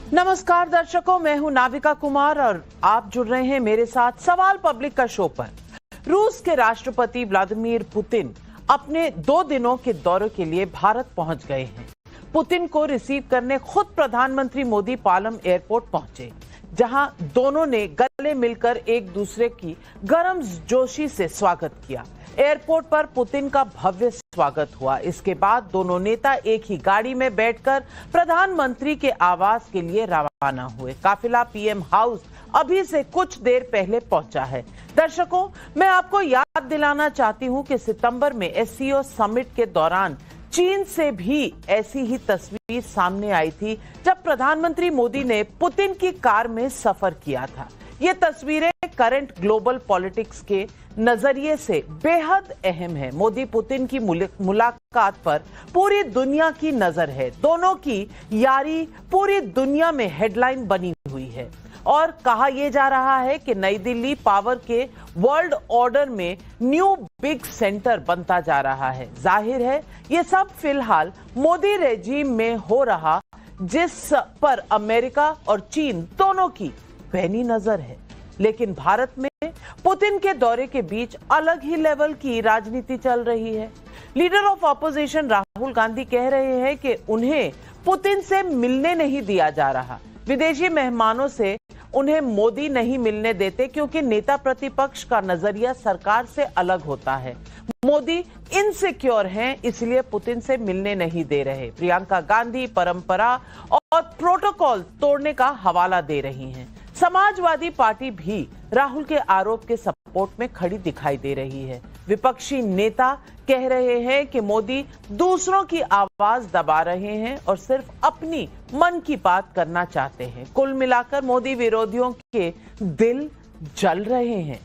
नमस्कार दर्शकों, मैं हूं नाविका कुमार और आप जुड़ रहे हैं मेरे साथ सवाल पब्लिक का शो पर। रूस के राष्ट्रपति व्लादिमीर पुतिन अपने 2 दिनों के दौरे के लिए भारत पहुंच गए हैं। पुतिन को रिसीव करने खुद प्रधानमंत्री मोदी पालम एयरपोर्ट पहुंचे, जहां दोनों ने गले मिलकर एक दूसरे की गर्म जोशी से स्वागत किया। एयरपोर्ट पर पुतिन का भव्य स्वागत हुआ। इसके बाद दोनों नेता एक ही गाड़ी में बैठकर प्रधानमंत्री के आवास के लिए रवाना हुए। काफिला पीएम हाउस अभी से कुछ देर पहले पहुंचा है। दर्शकों, मैं आपको याद दिलाना चाहती हूं कि सितंबर में एससीओ समिट के दौरान चीन से भी ऐसी ही तस्वीर सामने आई थी, जब प्रधानमंत्री मोदी ने पुतिन की कार में सफर किया था। ये तस्वीरें करंट ग्लोबल पॉलिटिक्स के नजरिए से बेहद अहम है। मोदी पुतिन की मुलाकात पर पूरी दुनिया की नजर है। दोनों की यारी पूरी दुनिया में हेडलाइन बनी हुई है और कहा यह जा रहा है कि नई दिल्ली पावर के वर्ल्ड ऑर्डर में न्यू बिग सेंटर बनता जा रहा है। जाहिर है ये सब फिलहाल मोदी रेजिम में हो रहा, जिस पर अमेरिका और चीन दोनों की पैनी नजर है। लेकिन भारत में पुतिन के दौरे के बीच अलग ही लेवल की राजनीति चल रही है। Leader of opposition Rahul Gandhi कह रहे हैं कि उन्हें पुतिन से मिलने नहीं दिया जा रहा। विदेशी मेहमानों से उन्हें मोदी नहीं मिलने देते क्योंकि नेता प्रतिपक्ष का नजरिया सरकार से अलग होता है। मोदी इनसिक्योर हैं, इसलिए पुतिन से मिलने नहीं दे रहे। प्रियंका गांधी परंपरा और प्रोटोकॉल तोड़ने का हवाला दे रही हैं। समाजवादी पार्टी भी राहुल के आरोप के सपोर्ट में खड़ी दिखाई दे रही है। विपक्षी नेता कह रहे हैं कि मोदी दूसरों की आवाज दबा रहे हैं और सिर्फ अपनी मन की बात करना चाहते हैं। कुल मिलाकर मोदी विरोधियों के दिल जल रहे हैं।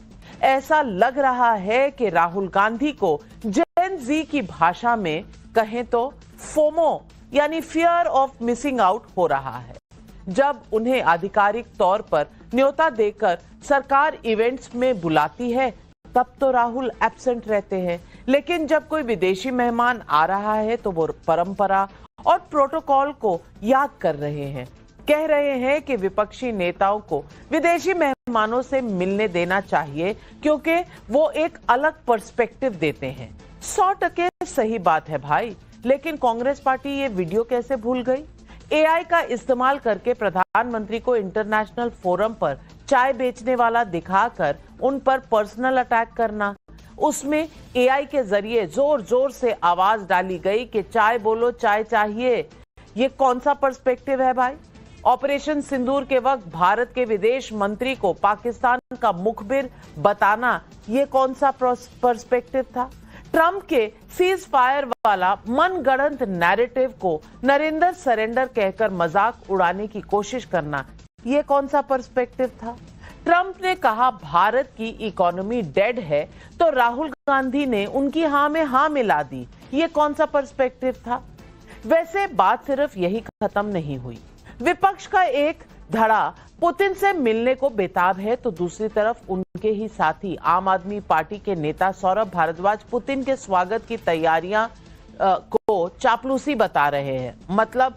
ऐसा लग रहा है कि राहुल गांधी को जेन जी की भाषा में कहें तो फोमो यानी फियर ऑफ मिसिंग आउट हो रहा है। जब उन्हें आधिकारिक तौर पर न्योता देकर सरकार इवेंट्स में बुलाती है, तब तो राहुल एब्सेंट रहते हैं। लेकिन जब कोई विदेशी मेहमान आ रहा है तो वो परंपरा और प्रोटोकॉल को याद कर रहे हैं। कह रहे हैं कि विपक्षी नेताओं को विदेशी मेहमानों से मिलने देना चाहिए क्योंकि वो एक अलग पर्सपेक्टिव देते हैं। 100% सही बात है भाई, लेकिन कांग्रेस पार्टी ये वीडियो कैसे भूल गई? एआई का इस्तेमाल करके प्रधानमंत्री को इंटरनेशनल फोरम पर चाय बेचने वाला दिखाकर उन पर पर्सनल अटैक करना। उसमें एआई के जरिए जोर जोर से आवाज डाली गई कि चाय बोलो, चाय चाहिए। ये कौन सा पर्सपेक्टिव है भाई? ऑपरेशन सिंदूर के वक्त भारत के विदेश मंत्री को पाकिस्तान का मुखबिर बताना, ये कौन सा पर्सपेक्टिव था? ट्रंप के सीज फायर वाला मनगढ़ंत नैरेटिव को नरेंद्र सरेंडर कहकर मजाक उड़ाने की कोशिश करना, यह कौन सा पर्सपेक्टिव था? ट्रंप ने कहा भारत की इकोनॉमी डेड है तो राहुल गांधी ने उनकी हां में हां मिला दी, यह कौन सा पर्सपेक्टिव था? वैसे बात सिर्फ यही खत्म नहीं हुई। विपक्ष का एक धड़ा पुतिन से मिलने को बेताब है तो दूसरी तरफ उनके ही साथी आम आदमी पार्टी के नेता सौरभ भारद्वाज पुतिन के स्वागत की तैयारियां को चापलूसी बता रहे हैं। मतलब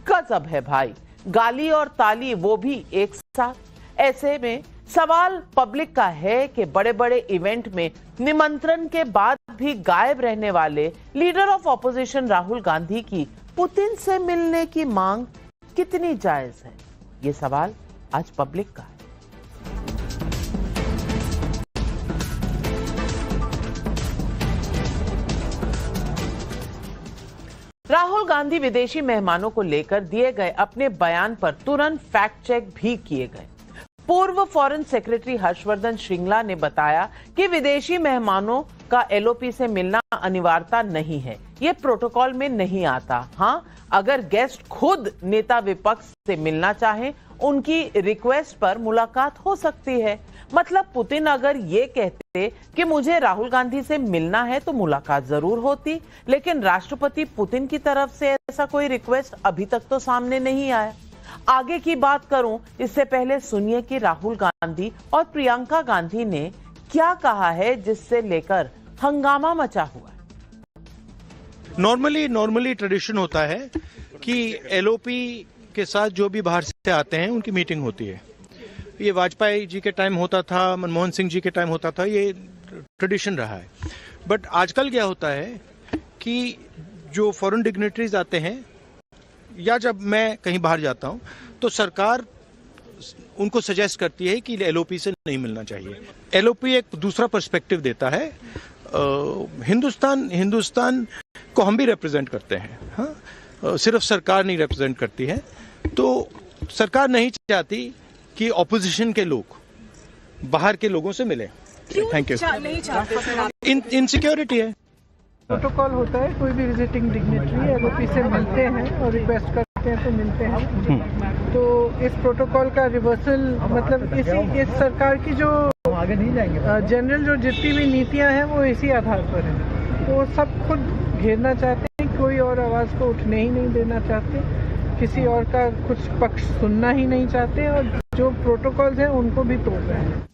गजब है भाई, गाली और ताली वो भी एक साथ। ऐसे में सवाल पब्लिक का है कि बड़े बड़े इवेंट में निमंत्रण के बाद भी गायब रहने वाले leader of opposition Rahul Gandhi की पुतिन से मिलने की मांग कितनी जायज है? ये सवाल आज पब्लिक का है। राहुल गांधी विदेशी मेहमानों को लेकर दिए गए अपने बयान पर तुरंत फैक्ट चेक भी किए गए। पूर्व फॉरेन सेक्रेटरी हर्षवर्धन श्रृंगला ने बताया कि विदेशी मेहमानों का एलओपी से मिलना अनिवार्यता नहीं है, ये प्रोटोकॉल में नहीं आता। हाँ, अगर गेस्ट खुद नेता विपक्ष से मिलना चाहें, उनकी रिक्वेस्ट पर मुलाकात हो सकती है। मतलब पुतिन अगर ये कहते कि मुझे राहुल गांधी से मिलना है तो मुलाकात जरूर होती, लेकिन राष्ट्रपति पुतिन की तरफ से ऐसा कोई रिक्वेस्ट अभी तक तो सामने नहीं आया। आगे की बात करूं इससे पहले सुनिए कि राहुल गांधी और प्रियंका गांधी ने क्या कहा है, जिससे लेकर हंगामा मचा हुआ है। नॉर्मली ट्रेडिशन होता है कि एलओपी के साथ जो भी बाहर से आते हैं उनकी मीटिंग होती है। ये वाजपेयी जी के टाइम होता था, मनमोहन सिंह जी के टाइम होता था, ये ट्रेडिशन रहा है। बट आजकल क्या होता है कि जो फॉरेन डिग्नेटरीज आते हैं या जब मैं कहीं बाहर जाता हूं तो सरकार उनको सजेस्ट करती है कि एलओपी से नहीं मिलना चाहिए। एलओपी एक दूसरा पर्सपेक्टिव देता है। हिंदुस्तान को हम भी रिप्रेजेंट करते हैं, हाँ, सिर्फ सरकार नहीं रिप्रेजेंट करती है। तो सरकार नहीं चाहती कि ऑपोजिशन के लोग बाहर के लोगों से मिले। Thank you. नहीं चाहते इनसिक्योरिटी है। प्रोटोकॉल होता है, कोई भी विजिटिंग डिग्नेटरी एलओपी से मिलते हैं और रिक्वेस्ट करते हैं तो मिलते हैं। तो इस प्रोटोकॉल का रिवर्सल मतलब इस सरकार की जो आगे नहीं जाएंगे जनरल जो जितनी भी नीतियां हैं वो इसी आधार पर है। तो सब खुद घेरना चाहते हैं, कोई और आवाज़ को उठने ही नहीं देना चाहते, किसी और का कुछ पक्ष सुनना ही नहीं चाहते और जो प्रोटोकॉल्स हैं उनको भी तोड़ रहे हैं।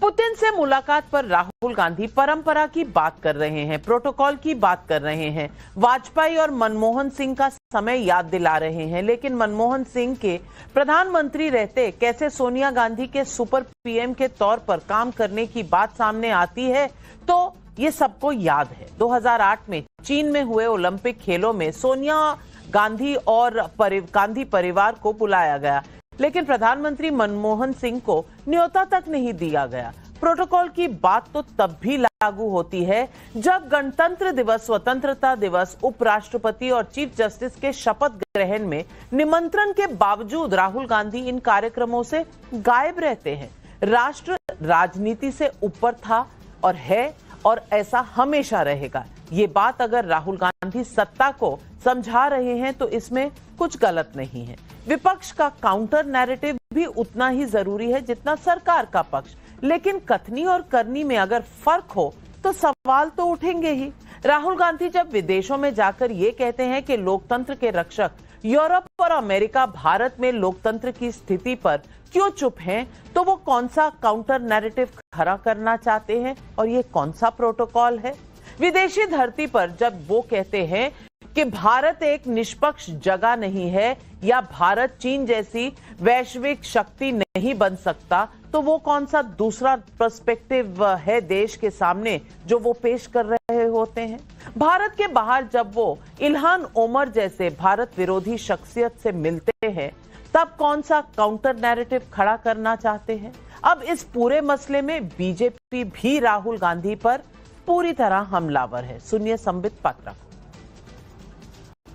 पुतिन से मुलाकात पर राहुल गांधी परंपरा की बात कर रहे हैं, प्रोटोकॉल की बात कर रहे हैं, वाजपेयी और मनमोहन सिंह का समय याद दिला रहे हैं। लेकिन मनमोहन सिंह के प्रधानमंत्री रहते कैसे सोनिया गांधी के सुपर पीएम के तौर पर काम करने की बात सामने आती है तो ये सबको याद है। 2008 में चीन में हुए ओलंपिक खेलों में सोनिया गांधी और गांधी परिवार को बुलाया गया, लेकिन प्रधानमंत्री मनमोहन सिंह को न्योता तक नहीं दिया गया। प्रोटोकॉल की बात तो तब भी लागू होती है जब गणतंत्र दिवस, स्वतंत्रता दिवस, उपराष्ट्रपति और चीफ जस्टिस के शपथ ग्रहण में निमंत्रण के बावजूद राहुल गांधी इन कार्यक्रमों से गायब रहते हैं। राष्ट्र राजनीति से ऊपर था और है और ऐसा हमेशा रहेगा। ये बात अगर राहुल गांधी सत्ता को समझा रहे हैं तो इसमें कुछ गलत नहीं है। विपक्ष का काउंटर नैरेटिव भी उतना ही जरूरी है जितना सरकार का पक्ष, लेकिन कथनी और करनी में अगर फर्क हो तो सवाल तो उठेंगे ही। राहुल गांधी जब विदेशों में जाकर ये कहते हैं कि लोकतंत्र के रक्षक यूरोप और अमेरिका भारत में लोकतंत्र की स्थिति पर क्यों चुप हैं, तो वो कौन सा काउंटर नैरेटिव खड़ा करना चाहते हैं और ये कौन सा प्रोटोकॉल है? विदेशी धरती पर जब वो कहते हैं कि भारत एक निष्पक्ष जगह नहीं है या भारत चीन जैसी वैश्विक शक्ति नहीं बन सकता, तो वो कौन सा दूसरा पर्सपेक्टिव है देश के सामने जो वो पेश कर रहे होते हैं? भारत के बाहर जब वो इल्हान ओमर जैसे भारत विरोधी शख्सियत से मिलते हैं तब कौन सा काउंटर नैरेटिव खड़ा करना चाहते हैं? अब इस पूरे मसले में बीजेपी भी राहुल गांधी पर पूरी तरह हमलावर है। सुनिए संबित पात्रा को।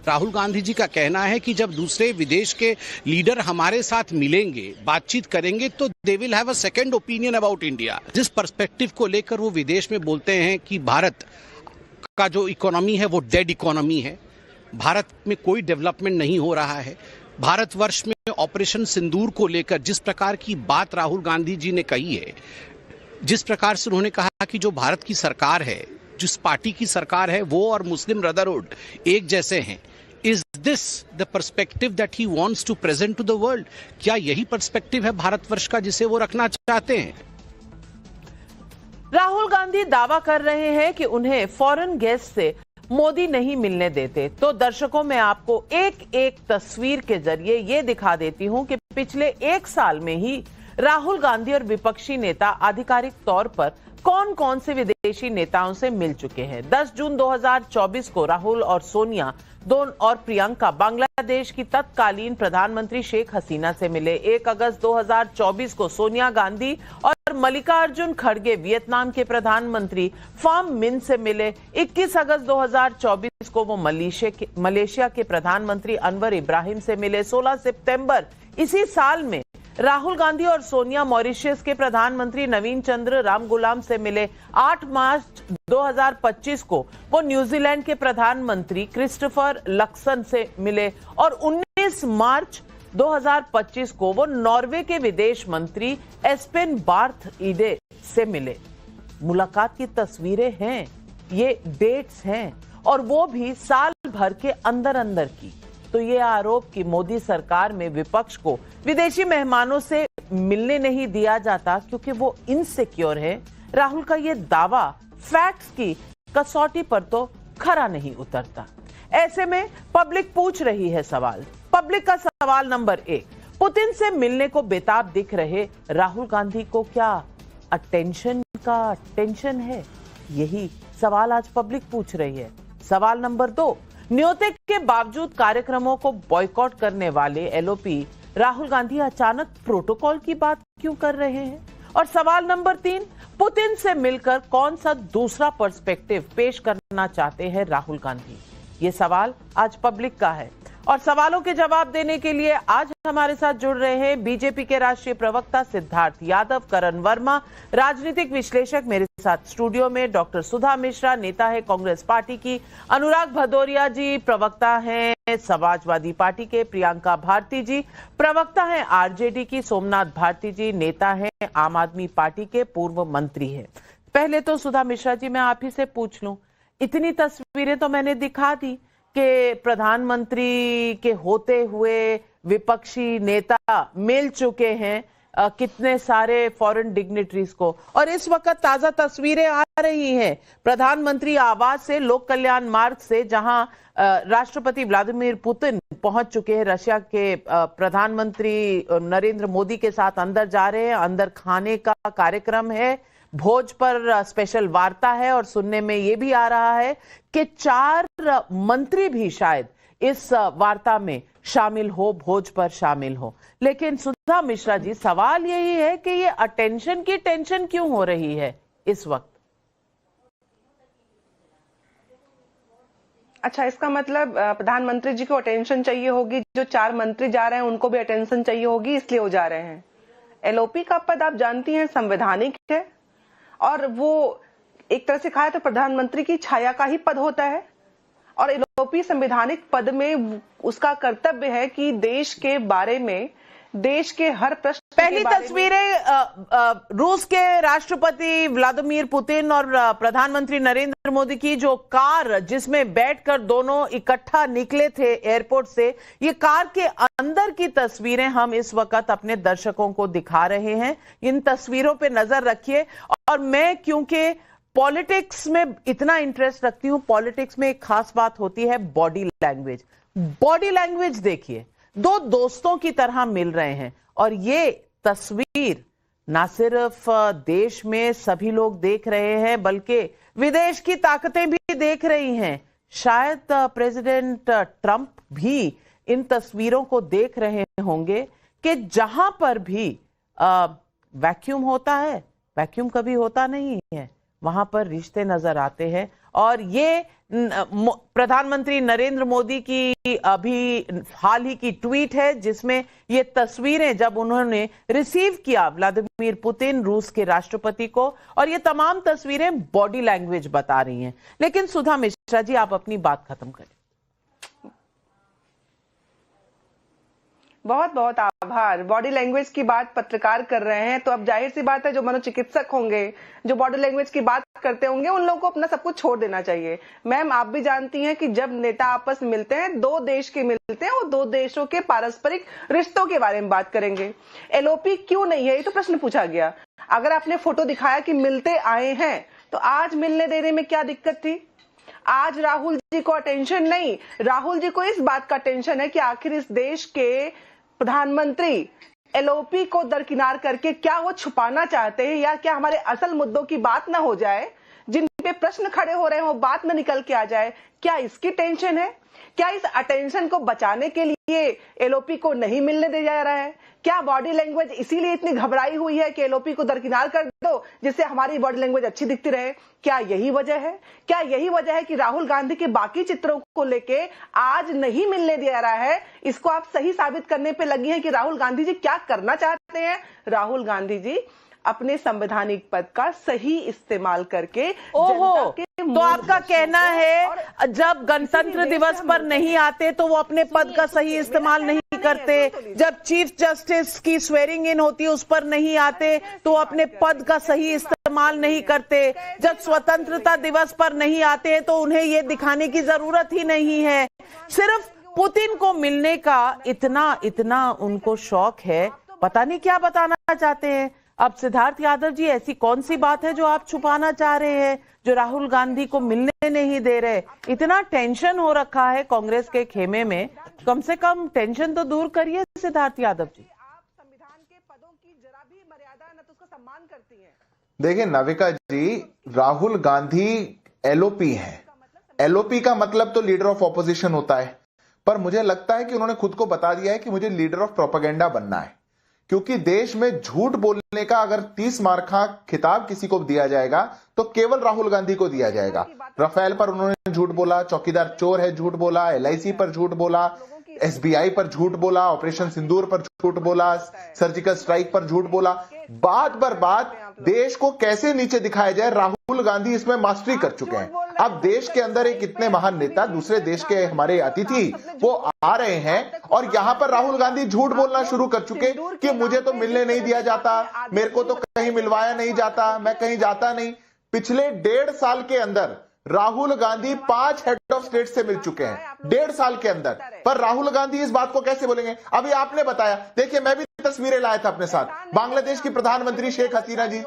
राहुल गांधी जी का कहना है कि जब दूसरे विदेश के लीडर हमारे साथ मिलेंगे, बातचीत करेंगे तो they will have a second opinion about India. जिस पर्सपेक्टिव को लेकर वो विदेश में बोलते हैं कि भारत का जो इकोनॉमी है वो डेड इकोनॉमी है, भारत में कोई डेवलपमेंट नहीं हो रहा है, भारतवर्ष में ऑपरेशन सिंदूर को लेकर जिस प्रकार की बात राहुल गांधी जी ने कही है, जिस प्रकार से उन्होंने कहा कि जो भारत की सरकार है, जिस पार्टी की सरकार है, वो और मुस्लिम ब्रदरहुड एक जैसे हैं, is this the perspective that he wants to present to the world? क्या यही पर्सपेक्टिव है भारतवर्ष का जिसे वो रखना चाहते हैं? राहुल गांधी दावा कर रहे हैं कि उन्हें फॉरेन गेस्ट से मोदी नहीं मिलने देते। तो दर्शकों में आपको एक एक तस्वीर के जरिए ये दिखा देती हूं कि पिछले एक साल में ही राहुल गांधी और विपक्षी नेता आधिकारिक तौर पर कौन कौन से विदेशी नेताओं से मिल चुके हैं। 10 जून 2024 को राहुल और सोनिया और प्रियंका बांग्लादेश की तत्कालीन प्रधानमंत्री शेख हसीना से मिले। 1 अगस्त 2024 को सोनिया गांधी और मल्लिकार्जुन खड़गे वियतनाम के प्रधानमंत्री फाम मिन से मिले। 21 अगस्त 2024 को वो मलेशिया के प्रधानमंत्री अनवर इब्राहिम से मिले। 16 सितंबर इसी साल में राहुल गांधी और सोनिया मॉरिशस के प्रधानमंत्री नवीन चंद्र रामगुलाम से मिले। 8 मार्च 2025 को वो न्यूजीलैंड के प्रधानमंत्री क्रिस्टोफर लक्सन से मिले और 19 मार्च 2025 को वो नॉर्वे के विदेश मंत्री एस्पेन बार्थ ईडे से मिले। मुलाकात की तस्वीरें हैं, ये डेट्स हैं और वो भी साल भर के अंदर अंदर की। तो ये आरोप कि मोदी सरकार में विपक्ष को विदेशी मेहमानों से मिलने नहीं दिया जाता क्योंकि वो इनसिक्योर है, राहुल का ये दावा फैक्ट्स की कसौटी पर तो खरा नहीं उतरता। ऐसे में पब्लिक पूछ रही है सवाल। पब्लिक का सवाल नंबर 1, पुतिन से मिलने को बेताब दिख रहे राहुल गांधी को क्या अटेंशन का टेंशन है? यही सवाल आज पब्लिक पूछ रही है। सवाल नंबर 2, न्योते के बावजूद कार्यक्रमों को बॉयकॉट करने वाले एलओपी राहुल गांधी अचानक प्रोटोकॉल की बात क्यों कर रहे हैं? और सवाल नंबर 3, पुतिन से मिलकर कौन सा दूसरा पर्सपेक्टिव पेश करना चाहते हैं राहुल गांधी? ये सवाल आज पब्लिक का है और सवालों के जवाब देने के लिए आज हमारे साथ जुड़ रहे हैं बीजेपी के राष्ट्रीय प्रवक्ता सिद्धार्थ यादव, करण वर्मा, राजनीतिक विश्लेषक मेरे साथ स्टूडियो में, डॉक्टर सुधा मिश्रा, नेता है कांग्रेस पार्टी की, अनुराग भदौरिया जी प्रवक्ता हैं समाजवादी पार्टी के, प्रियंका भारती जी प्रवक्ता हैं आरजेडी की, सोमनाथ भारती जी नेता हैं आम आदमी पार्टी के, पूर्व मंत्री हैं। पहले तो सुधा मिश्रा जी मैं आप ही से पूछ लूं, इतनी तस्वीरें तो मैंने दिखा दी कि प्रधानमंत्री के होते हुए विपक्षी नेता मिल चुके हैं कितने सारे फॉरेन डिग्निटरीज को, और इस वक्त ताजा तस्वीरें आ रही हैं प्रधानमंत्री आवास से, लोक कल्याण मार्ग से, जहां राष्ट्रपति व्लादिमीर पुतिन पहुंच चुके हैं, रशिया के प्रधानमंत्री नरेंद्र मोदी के साथ अंदर जा रहे हैं। अंदर खाने का कार्यक्रम है, भोज पर स्पेशल वार्ता है और सुनने में यह भी आ रहा है कि 4 मंत्री भी शायद इस वार्ता में शामिल हो, भोज पर शामिल हो। लेकिन सुधा मिश्रा जी, सवाल यही है कि ये अटेंशन की टेंशन क्यों हो रही है इस वक्त? अच्छा, इसका मतलब प्रधानमंत्री जी को अटेंशन चाहिए होगी, जो 4 मंत्री जा रहे हैं उनको भी अटेंशन चाहिए होगी, इसलिए वो जा रहे हैं। एलओपी का पद आप जानती हैं संवैधानिक है और वो एक तरह से कहा तो प्रधानमंत्री की छाया का ही पद होता है, और एलओपी संवैधानिक पद में उसका कर्तव्य है कि देश के बारे में, देश के हर प्रश्न, पहली तस्वीरें रूस के राष्ट्रपति व्लादिमीर पुतिन और प्रधानमंत्री नरेंद्र मोदी की, जो कार जिसमें बैठकर दोनों इकट्ठा निकले थे एयरपोर्ट से, ये कार के अंदर की तस्वीरें हम इस वक्त अपने दर्शकों को दिखा रहे हैं। इन तस्वीरों पे नजर रखिए। और मैं क्योंकि पॉलिटिक्स में इतना इंटरेस्ट रखती हूं, पॉलिटिक्स में एक खास बात होती है बॉडी लैंग्वेज। बॉडी लैंग्वेज देखिए, 2 दोस्तों की तरह मिल रहे हैं और ये तस्वीर ना सिर्फ देश में सभी लोग देख रहे हैं बल्कि विदेश की ताकतें भी देख रही हैं। शायद प्रेसिडेंट ट्रंप भी इन तस्वीरों को देख रहे होंगे कि जहां पर भी वैक्यूम होता है, वैक्यूम कभी होता नहीं है, वहां पर रिश्ते नजर आते हैं। और ये प्रधानमंत्री नरेंद्र मोदी की अभी हाल ही की ट्वीट है जिसमें ये तस्वीरें जब उन्होंने रिसीव किया व्लादिमीर पुतिन रूस के राष्ट्रपति को, और ये तमाम तस्वीरें बॉडी लैंग्वेज बता रही हैं। लेकिन सुधा मिश्रा जी, आप अपनी बात खत्म करें। बहुत बहुत आभार। बॉडी लैंग्वेज की बात पत्रकार कर रहे हैं तो अब जाहिर सी बात है जो मनोचिकित्सक होंगे, जो बॉडी लैंग्वेज की बात करते होंगे, उन लोगों को अपना सब कुछ छोड़ देना चाहिए। मैम, आप भी जानती हैं कि जब नेता आपस में मिलते हैं, 2 देश के मिलते हैं और 2 देशों के पारस्परिक रिश्तों के बारे में बात करेंगे। एलओपी क्यों नहीं है, ये तो प्रश्न पूछा गया। अगर आपने फोटो दिखाया कि मिलते आए हैं तो आज मिलने देने में क्या दिक्कत थी? आज राहुल जी को अटेंशन नहीं, राहुल जी को इस बात का टेंशन है कि आखिर इस देश के प्रधानमंत्री एलओपी को दरकिनार करके क्या वो छुपाना चाहते हैं, या क्या हमारे असल मुद्दों की बात ना हो जाए, जिन पे प्रश्न खड़े हो रहे हैं वो बात ना निकल के आ जाए। क्या इसकी टेंशन है? क्या इस अटेंशन को बचाने के लिए एलओपी को नहीं मिलने दिया जा रहा है? क्या बॉडी लैंग्वेज इसीलिए इतनी घबराई हुई है कि एलओपी को दरकिनार कर दो जिससे हमारी बॉडी लैंग्वेज अच्छी दिखती रहे? क्या यही वजह है? क्या यही वजह है कि राहुल गांधी के बाकी चित्रों को लेके आज नहीं मिलने दिया रहा है? इसको आप सही साबित करने पे लगी हैं कि राहुल गांधी जी क्या करना चाहते हैं। राहुल गांधी जी अपने संवैधानिक पद का सही इस्तेमाल करके तो आपका कहना है जब गणतंत्र दिवस पर नहीं आते तो वो अपने पद का सही इस्तेमाल नहीं करते, जब चीफ जस्टिस की स्वेरिंग इन होती है उस पर नहीं आते तो अपने पद का सही इस्तेमाल नहीं करते, जब स्वतंत्रता दिवस पर नहीं आते हैं तो उन्हें ये दिखाने की जरूरत ही नहीं है। सिर्फ पुतिन को मिलने का इतना उनको शौक है, पता नहीं क्या बताना चाहते हैं। अब सिद्धार्थ यादव जी, ऐसी कौन सी बात है जो आप छुपाना चाह रहे हैं, जो राहुल गांधी को मिलने नहीं दे रहे? इतना टेंशन हो रखा है कांग्रेस के खेमे में, कम से कम टेंशन तो दूर करिए सिद्धार्थ यादव जी। आप संविधान के पदों की जरा भी मर्यादा न तो उसका सम्मान करती हैं। देखिए नाविका जी, राहुल गांधी एलओपी है। एलओपी का मतलब तो लीडर ऑफ ऑपोजिशन होता है, पर मुझे लगता है कि उन्होंने खुद को बता दिया है कि मुझे लीडर ऑफ प्रोपेगेंडा बनना है, क्योंकि देश में झूठ बोलने का अगर 30 मार्क का खिताब किसी को दिया जाएगा तो केवल राहुल गांधी को दिया जाएगा। राफेल पर उन्होंने झूठ बोला, चौकीदार चोर है झूठ बोला, एलआईसी पर झूठ बोला, एसबीआई पर झूठ बोला, ऑपरेशन सिंदूर पर झूठ बोला, सर्जिकल स्ट्राइक पर झूठ बोला। बात पर बात देश को कैसे नीचे दिखाया जाए, राहुल गांधी इसमें मास्टरी कर चुके हैं। अब देश के अंदर एक इतने महान नेता, दूसरे देश के हमारे अतिथि वो आ रहे हैं और यहां पर राहुल गांधी झूठ बोलना शुरू कर चुके कि मुझे तो मिलने नहीं दिया जाता, मेरे को तो कहीं मिलवाया नहीं जाता, मैं कहीं जाता नहीं। पिछले 1.5 साल के अंदर Rahul Gandhi 5 head of state से मिल चुके हैं, 1.5 साल के अंदर। पर राहुल गांधी इस बात को कैसे बोलेंगे? अभी आपने बताया, देखिए मैं भी तस्वीरें लाया था अपने साथ। बांग्लादेश की प्रधानमंत्री शेख हसीना जी,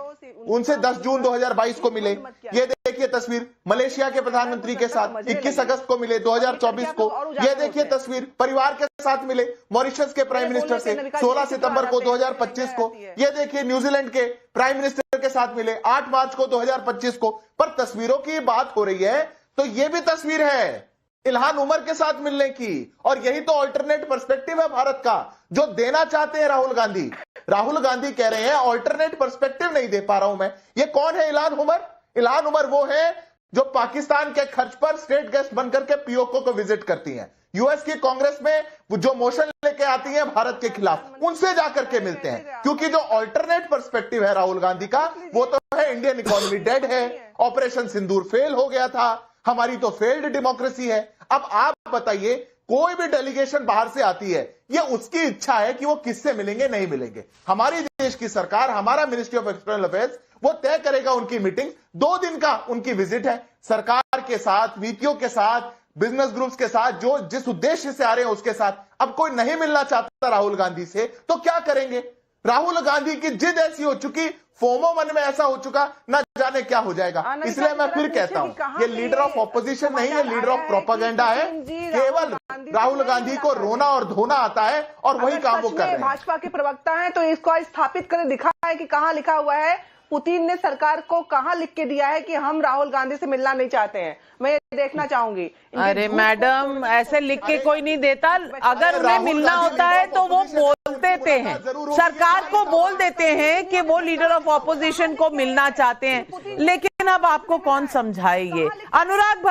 उनसे 10 जून 2022 को मिले। ये देखिए तस्वीर मलेशिया के प्रधानमंत्री के साथ 21 अगस्त को मिले 2024 को। ये देखिए तस्वीर परिवार के साथ मिले मॉरिशस के प्राइम मिनिस्टर से 16 सितंबर को 2025 को। ये देखिए न्यूजीलैंड के प्राइम मिनिस्टर के साथ मिले 8 मार्च को 2025 को। पर तस्वीरों की बात हो रही है तो ये भी तस्वीर है इल्हान उमर के साथ मिलने की, और यही तो अल्टरनेट पर्सपेक्टिव है भारत का जो देना चाहते हैं राहुल गांधी। राहुल गांधी कह रहे हैं अल्टरनेट पर्सपेक्टिव नहीं दे पा रहा हूं मैं। ये कौन है इल्हान उमर? इल्हान उमर वो है जो पाकिस्तान के खर्च पर स्टेट गेस्ट बनकर के पीओके को विजिट करती हैं, यूएस की कांग्रेस में जो मोशन लेके आती हैं भारत के खिलाफ, उनसे जाकर के मिलते हैं। क्योंकि जो अल्टरनेट पर्सपेक्टिव है राहुल गांधी का वो तो है इंडियन इकोनॉमी डेड है, ऑपरेशन सिंदूर फेल हो गया था, हमारी तो फेल्ड डेमोक्रेसी है। अब आप बताइए, कोई भी डेलीगेशन बाहर से आती है, ये उसकी इच्छा है कि वो किससे मिलेंगे नहीं मिलेंगे। हमारी देश की सरकार, हमारा मिनिस्ट्री ऑफ एक्सटर्नल अफेयर्स वो तय करेगा उनकी मीटिंग। 2 दिन का उनकी विजिट है, सरकार के साथ, वीपीओ के साथ, बिजनेस ग्रुप्स के साथ, जो जिस उद्देश्य से आ रहे हैं उसके साथ। अब कोई नहीं मिलना चाहता राहुल गांधी से तो क्या करेंगे? राहुल गांधी की जिद ऐसी हो चुकी, फोमो मन में ऐसा हो चुका, ना जाने क्या हो जाएगा। इसलिए मैं फिर कहता हूं ये लीडर ऑफ ऑपोजिशन नहीं है, लीडर ऑफ प्रोपेगेंडा है। केवल राहुल गांधी को रोना और धोना आता है और वही काम वो कर रहे हैं। भाजपा के प्रवक्ता हैं तो इसको स्थापित कर दिखा है कि कहां लिखा हुआ है, पुतिन ने सरकार को कहां लिख के दिया है कि हम राहुल गांधी से मिलना नहीं चाहते हैं। मैं ये देखना चाहूंगी। अरे मैडम, ऐसे लिख के कोई नहीं देता। अगर उन्हें मिलना होता है तो वो बोल देते हैं, सरकार को बोल देते हैं कि वो लीडर ऑफ ऑपोजिशन को मिलना चाहते हैं। लेकिन अब आपको कौन समझाए ये? अनुराग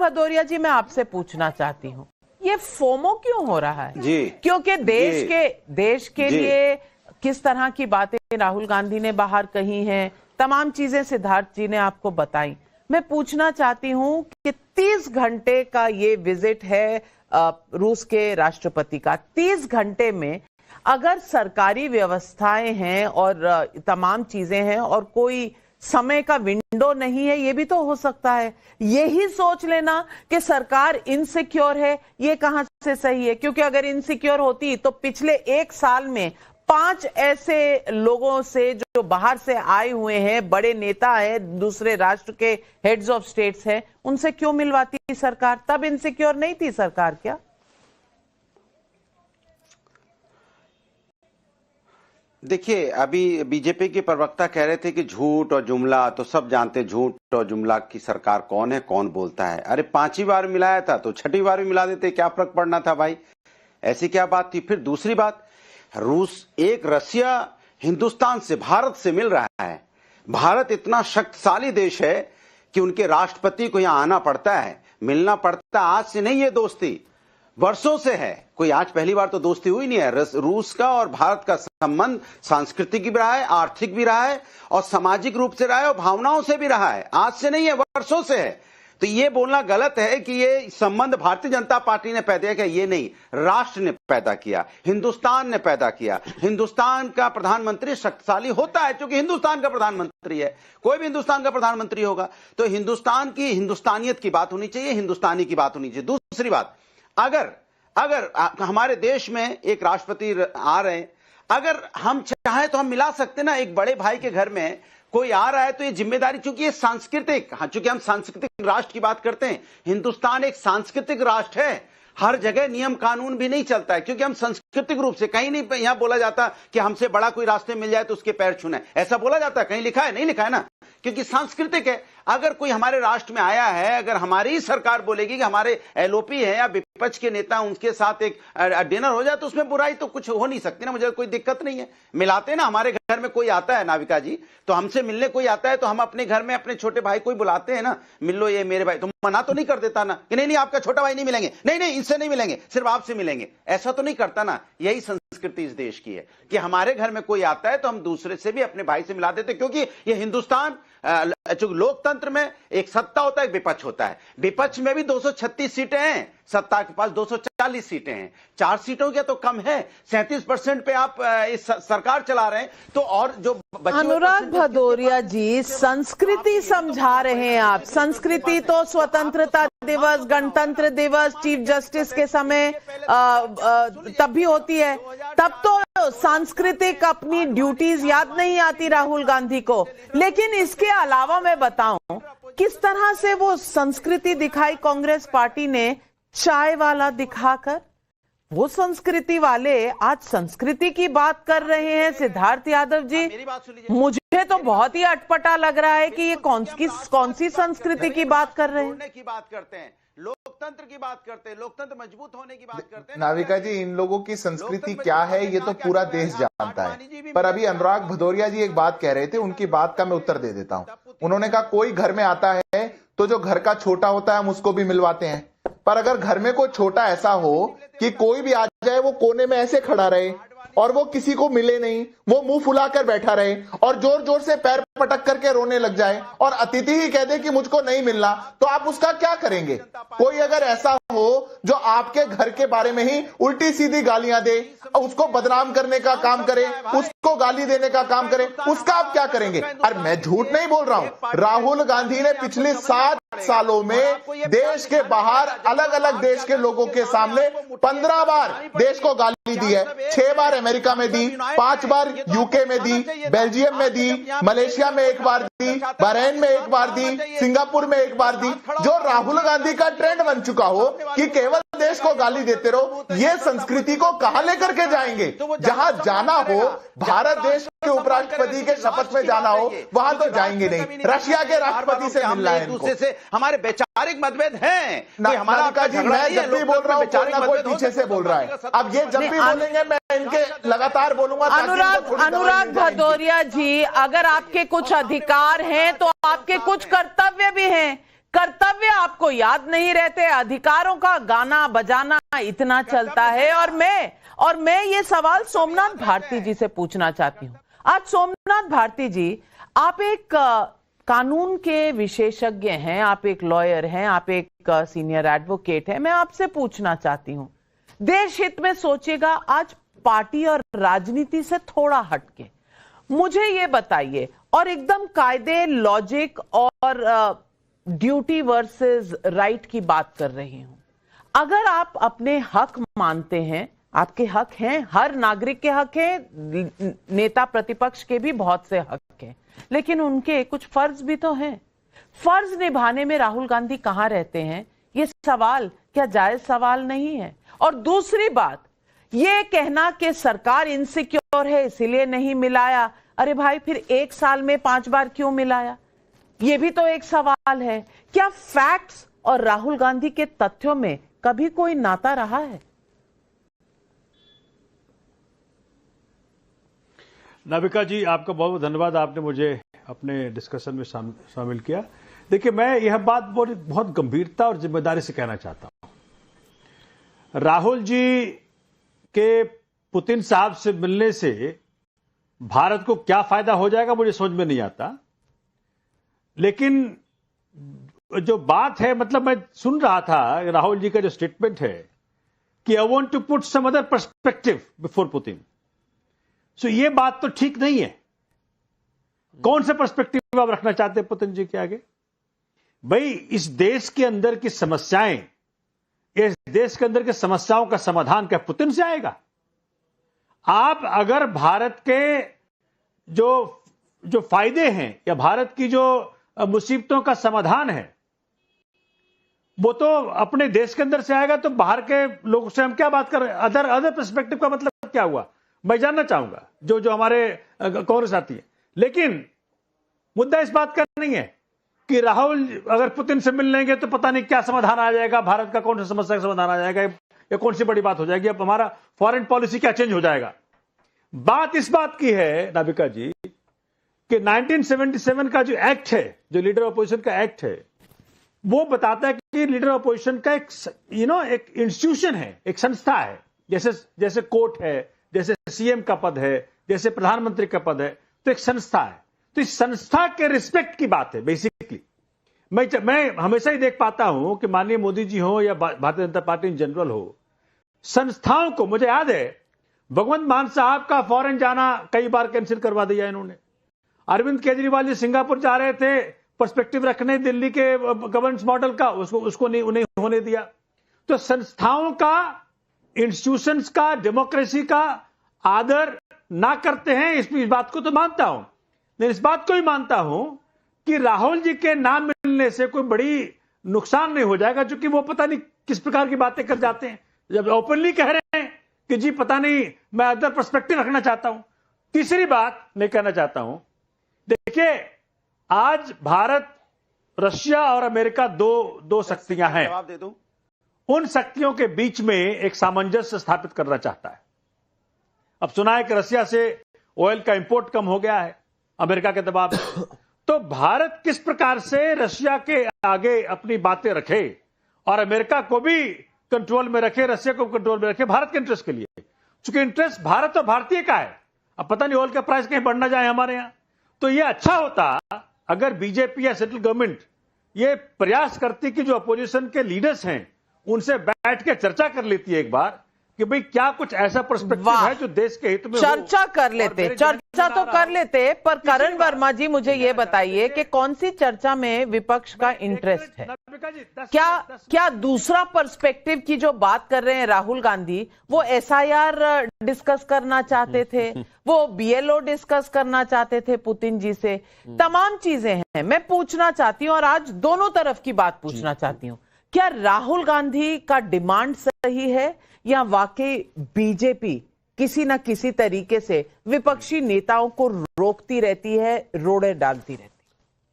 भदौरिया जी, मैं आपसे पूछना चाहती हूँ, ये फोमो क्यों हो रहा है जी? क्योंकि देश के लिए किस तरह की बातें राहुल गांधी ने बाहर कही हैं, तमाम चीजें सिद्धार्थ जी ने आपको बताई। मैं पूछना चाहती हूं कि 30 घंटे का ये विजिट है रूस के राष्ट्रपति का। 30 घंटे में अगर सरकारी व्यवस्थाएं हैं और तमाम चीजें हैं और कोई समय का विंडो नहीं है, ये भी तो हो सकता है। यही सोच लेना कि सरकार इनसिक्योर है, ये कहां से सही है? क्योंकि अगर इनसिक्योर होती तो पिछले 1 साल में 5 ऐसे लोगों से जो बाहर से आए हुए हैं, बड़े नेता हैं, दूसरे राष्ट्र के हेड्स ऑफ स्टेट्स हैं, उनसे क्यों मिलवाती सरकार? तब इनसिक्योर नहीं थी सरकार क्या? देखिए, अभी बीजेपी के प्रवक्ता कह रहे थे कि झूठ और जुमला, तो सब जानते झूठ और जुमला की सरकार कौन है, कौन बोलता है। अरे 5ही बार मिलाया था तो 6ठी बार भी मिला देते, क्या फर्क पड़ना था भाई? ऐसी क्या बात थी? फिर दूसरी बात, रसिया हिंदुस्तान से, भारत से मिल रहा है। भारत इतना शक्तिशाली देश है कि उनके राष्ट्रपति को यहां आना पड़ता है, मिलना पड़ता है। आज से नहीं, ये दोस्ती वर्षों से है, कोई आज पहली बार तो दोस्ती हुई नहीं है। रूस का और भारत का संबंध सांस्कृतिक भी रहा है, आर्थिक भी रहा है और सामाजिक रूप से रहा है और भावनाओं से भी रहा है। आज से नहीं है, वर्षों से है। तो ये बोलना गलत है कि ये संबंध भारतीय जनता पार्टी ने पैदा किया। ये नहीं, राष्ट्र ने पैदा किया, हिंदुस्तान ने पैदा किया। हिंदुस्तान का प्रधानमंत्री शक्तिशाली होता है क्योंकि हिंदुस्तान का प्रधानमंत्री है। कोई भी हिंदुस्तान का प्रधानमंत्री होगा तो हिंदुस्तान की हिंदुस्तानियत की बात होनी चाहिए, हिंदुस्तानी की बात होनी चाहिए। दूसरी बात, अगर हमारे देश में एक राष्ट्रपति आ रहे हैं, अगर हम चाहें तो हम मिला सकते ना। एक बड़े भाई के घर में कोई आ रहा है तो ये जिम्मेदारी, चूंकि ये सांस्कृतिक, चूंकि हम सांस्कृतिक राष्ट्र की बात करते हैं, हिंदुस्तान एक सांस्कृतिक राष्ट्र है। हर जगह नियम कानून भी नहीं चलता है, क्योंकि हम सांस्कृतिक रूप से, कहीं नहीं यहां बोला जाता कि हमसे बड़ा कोई रास्ते मिल जाए तो उसके पैर छूना है, ऐसा बोला जाता है? कहीं लिखा है? नहीं लिखा है ना, क्योंकि सांस्कृतिक है। अगर कोई हमारे राष्ट्र में आया है, अगर हमारी ही सरकार बोलेगी कि हमारे एलओपी है या विपक्ष के नेता, उनके साथ एक डिनर हो जाए, तो उसमें बुराई तो कुछ हो नहीं सकती ना। मुझे कोई दिक्कत नहीं है, मिलाते ना। हमारे घर में कोई आता है नाविका जी, तो हमसे मिलने कोई आता है तो हम अपने घर में अपने छोटे भाई कोई बुलाते हैं ना, मिल लो ये मेरे भाई, तो मना तो नहीं कर देता ना कि नहीं आपका छोटा भाई नहीं मिलेंगे, नहीं इनसे नहीं मिलेंगे, सिर्फ आपसे मिलेंगे, ऐसा तो नहीं करता ना। यही संस्कृति इस देश की है कि हमारे घर में कोई आता है तो हम दूसरे से भी अपने भाई से मिला देते, क्योंकि ये हिंदुस्तान, लोकतंत्र में एक सत्ता होता है, एक विपक्ष होता है। विपक्ष में भी 236 सीटें हैं, सत्ता के पास 240 सीटें हैं। 4 सीटों के तो कम है, 37% पे आप इस सरकार चला रहे हैं। तो और जो अनुराग भदौरिया जी, संस्कृति समझा रहे हैं आप। संस्कृति तो स्वतंत्रता दिवस, गणतंत्र दिवस, चीफ जस्टिस के समय तब भी होती है, तब तो सांस्कृतिक अपनी ड्यूटीज याद नहीं आती राहुल गांधी को। लेकिन इसके अलावा मैं बताऊं किस तरह से वो संस्कृति दिखाई कांग्रेस पार्टी ने, चाय वाला दिखाकर। वो संस्कृति वाले आज संस्कृति की बात कर रहे हैं। सिद्धार्थ यादव जी, मुझे तो बहुत ही अटपटा लग रहा है कि ये कौन सी संस्कृति की बात कर रहे हैं। की बात करते हैं, लोकतंत्र की बात करते हैं, लोकतंत्र मजबूत होने की बात करते हैं। नाविका जी, इन लोगों की संस्कृति क्या है ये तो पूरा देश जानता है। पर अभी अनुराग भदौरिया जी एक बात कह रहे थे, उनकी बात का मैं उत्तर दे देता हूं। उन्होंने कहा कोई घर में आता है तो जो घर का छोटा होता है हम उसको भी मिलवाते हैं। पर अगर घर में कोई छोटा ऐसा हो कि कोई भी आ जाए वो कोने में ऐसे खड़ा रहे और वो किसी को मिले नहीं, वो मुंह फुलाकर बैठा रहे और जोर जोर से पैर पटक करके रोने लग जाए और अतिथि ही कह दे कि मुझको नहीं मिलना, तो आप उसका क्या करेंगे? कोई अगर ऐसा हो जो आपके घर के बारे में ही उल्टी सीधी गालियां दे, उसको बदनाम करने का काम करे, उसको गाली देने का काम करे, उसका आप क्या करेंगे? अरे मैं झूठ नहीं बोल रहा हूं। राहुल गांधी ने पिछले 7 सालों में देश के बाहर अलग अलग देश के लोगों के सामने 15 बार देश को गाली दी है। 6 बार अमेरिका में दी, 5 बार यूके में दी, बेल्जियम में दी, मलेशिया में 1 बार दी, बहरीन में 1 बार दी, सिंगापुर में 1 बार दी। जो राहुल गांधी का ट्रेंड बन चुका हो कि केवल देश को गाली देते रहो, ये संस्कृति को कहां लेकर के जाएंगे? जहां जाना हो, भारत देश के उपराष्ट्रपति के शपथ में जाना हो, वहां तो जाएंगे नहीं। रशिया के राष्ट्रपति से मिलना है इनको। से हमारे वैचारिक मतभेद हैं। नाविका जी, मैं जब भी बोल रहा हूं कोई ना कोई पीछे से बोल रहा है। अब ये जब भी बोलेंगे मैं इनके लगातार बोलूंगा। अनुराग भदौरिया जी, अगर आपके कुछ अधिकार हैं तो आपके कुछ कर्तव्य भी हैं। कर्तव्य आपको याद नहीं रहते, अधिकारों का गाना बजाना इतना चलता है। और मैं ये सवाल सोमनाथ भारती जी से पूछना चाहती हूं। आज सोमनाथ भारती जी, आप एक कानून के विशेषज्ञ हैं, आप एक लॉयर हैं, आप एक सीनियर एडवोकेट हैं। मैं आपसे पूछना चाहती हूं, देश हित में सोचिएगा, आज पार्टी और राजनीति से थोड़ा हटके मुझे ये बताइए, और एकदम कायदे, लॉजिक और ड्यूटी वर्सेस राइट की बात कर रही हूं। अगर आप अपने हक मानते हैं, आपके हक हैं, हर नागरिक के हक हैं, नेता प्रतिपक्ष के भी बहुत से हक हैं, लेकिन उनके कुछ फर्ज भी तो हैं। फर्ज निभाने में राहुल गांधी कहां रहते हैं? ये सवाल क्या जायज सवाल नहीं है? और दूसरी बात, ये कहना कि सरकार इनसिक्योर है इसीलिए नहीं मिलाया, अरे भाई फिर 1 साल में 5 बार क्यों मिलाया? ये भी तो एक सवाल है। क्या फैक्ट्स और राहुल गांधी के तथ्यों में कभी कोई नाता रहा है? नाविका जी, आपका बहुत बहुत धन्यवाद, आपने मुझे अपने डिस्कशन में शामिल किया। देखिए, मैं यह बात बहुत गंभीरता और जिम्मेदारी से कहना चाहता हूं। राहुल जी के पुतिन साहब से मिलने से भारत को क्या फायदा हो जाएगा मुझे समझ में नहीं आता। लेकिन जो बात है, मतलब मैं सुन रहा था राहुल जी का जो स्टेटमेंट है कि I want to put some other perspective before Putin. So ये बात तो ठीक नहीं है। कौन सा पर्सपेक्टिव आप रखना चाहते हैं पुतिन जी के आगे? भाई, इस देश के अंदर की समस्याएं, इस देश के अंदर की समस्याओं का समाधान क्या पुतिन से आएगा? आप अगर भारत के जो फायदे हैं या भारत की जो मुसीबतों का समाधान है वो तो अपने देश के अंदर से आएगा, तो बाहर के लोगों से हम क्या बात कर रहे हैं? अदर पर्सपेक्टिव का मतलब क्या हुआ, मैं जानना चाहूंगा जो हमारे कांग्रेस साथी है। लेकिन मुद्दा इस बात का नहीं है कि राहुल अगर पुतिन से मिल लेंगे तो पता नहीं क्या समाधान आ जाएगा, भारत का कौन सी समस्या का समाधान आ जाएगा, या कौन सी बड़ी बात हो जाएगी, अब हमारा फॉरेन पॉलिसी क्या चेंज हो जाएगा। बात इस बात की है नाविका जी कि 1977 का जो एक्ट है, जो लीडर अपोजिशन का एक्ट है, वो बताता है कि लीडर अपोजिशन का एक इंस्टीट्यूशन है, एक संस्था है, जैसे कोर्ट है, जैसे सीएम का पद है, जैसे प्रधानमंत्री का पद है, तो एक संस्था है। तो इस संस्था के रिस्पेक्ट की बात है बेसिकली। मैं हमेशा ही देख पाता हूं कि माननीय मोदी जी हो या Bharatiya Janata party in general हो, संस्थाओं को, मुझे याद है भगवंत मान साहब का फॉरेन जाना कई बार कैंसिल करवा दिया इन्होंने। अरविंद केजरीवाल जी सिंगापुर जा रहे थे पर्सपेक्टिव रखने दिल्ली के गवर्नेंस मॉडल का, उसको नहीं होने दिया। तो संस्थाओं का, इंस्टीट्यूशंस का, डेमोक्रेसी का आदर ना करते हैं, इस बात को तो मानता हूं। मैं इस बात को भी मानता हूं कि राहुल जी के नाम मिलने से कोई बड़ी नुकसान नहीं हो जाएगा, क्योंकि वो पता नहीं किस प्रकार की बातें कर जाते हैं जब ओपनली कह रहे हैं कि जी पता नहीं मैं अदर पर्सपेक्टिव रखना चाहता हूं। तीसरी बात मैं कहना चाहता हूं, देखिए आज भारत, रशिया और अमेरिका दो शक्तियां हैं। जवाब दे दूं। उन शक्तियों के बीच में एक सामंजस्य स्थापित करना चाहता है। अब सुना है कि रशिया से ऑयल का इंपोर्ट कम हो गया है अमेरिका के दबाव में। तो भारत किस प्रकार से रशिया के आगे अपनी बातें रखे और अमेरिका को भी कंट्रोल में रखे, रशिया को कंट्रोल में रखे, भारत के इंटरेस्ट के लिए, क्योंकि इंटरेस्ट भारत और भारतीय का है। अब पता नहीं ऑयल का प्राइस कहीं बढ़ ना जाए हमारे यहां। तो यह अच्छा होता अगर बीजेपी या सेंट्रल गवर्नमेंट ये प्रयास करती कि जो अपोजिशन के लीडर्स हैं उनसे बैठ के चर्चा कर लेती है एक बार कि भाई क्या कुछ ऐसा पर्सपेक्टिव है जो देश के हित में चर्चा कर लेते, चर्चा तो कर लेते, पर करण वर्मा जी मुझे ये बताइए कि कौन सी चर्चा में विपक्ष का इंटरेस्ट है? क्या दूसरा पर्सपेक्टिव की जो बात कर रहे हैं राहुल गांधी, वो एसआईआर डिस्कस करना चाहते थे, वो बीएलओ डिस्कस करना चाहते थे पुतिन जी से, तमाम चीजें हैं। मैं पूछना चाहती हूं और आज दोनों तरफ की बात पूछना चाहती हूं, क्या राहुल गांधी का डिमांड सही है या वाकई बीजेपी किसी न किसी तरीके से विपक्षी नेताओं को रोकती रहती है, रोड़े डालती रहती है?